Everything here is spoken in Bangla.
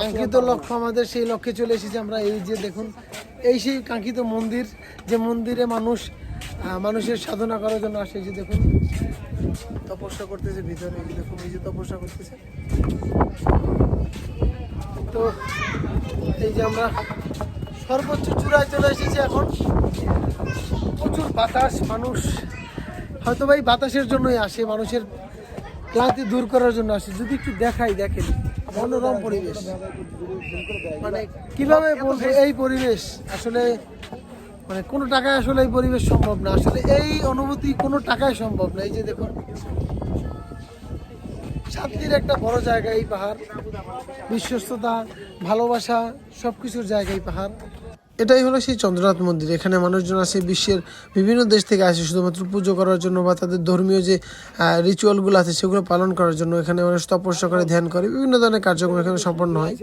কাঙ্ক্ষিত লক্ষ্য আমাদের, সেই লক্ষ্যে চলে এসেছি আমরা। এই যে দেখুন, এই সেই কাঙ্ক্ষিত মন্দির, যে মন্দিরে মানুষের সাধনা করার জন্য আসে। এই যে দেখুন, তপস্যা করতেছে ভিতরে। এই যে দেখুন, এই যে তপস্যা করতেছে। তো এই যে আমরা সর্বোচ্চ চূড়ায় চলে এসেছি এখন। প্রচুর বাতাস, মানুষ হয়তো ভাই বাতাসের জন্যই আসে, মানুষের ক্লান্তি দূর করার জন্য আসে। যদি একটু দেখাই, দেখেন মনোরম পরিবেশ। মানে কিভাবে বলবো, এই পরিবেশ আসলে মানে কোনো টাকায় আসলে এই পরিবেশ সম্ভব না। আসলে এই অনুভূতি কোনো টাকায় সম্ভব না। এই যে দেখুন, শান্তির একটা বড় জায়গা এই পাহাড়। বিশ্বস্ততা, ভালোবাসা, সবকিছুর জায়গা এই পাহাড়। এটাই হলো সেই চন্দ্রনাথ মন্দির। এখানে মানুষজন আসে, বিশ্বের বিভিন্ন দেশ থেকে আসে শুধুমাত্র পুজো করার জন্য বা তাদের ধর্মীয় যে রিচুয়ালগুলো আছে সেগুলো পালন করার জন্য। এখানে মানুষ তপস্যা করে, ধ্যান করে, বিভিন্ন ধরনের কার্যক্রম এখানে সম্পন্ন হয়।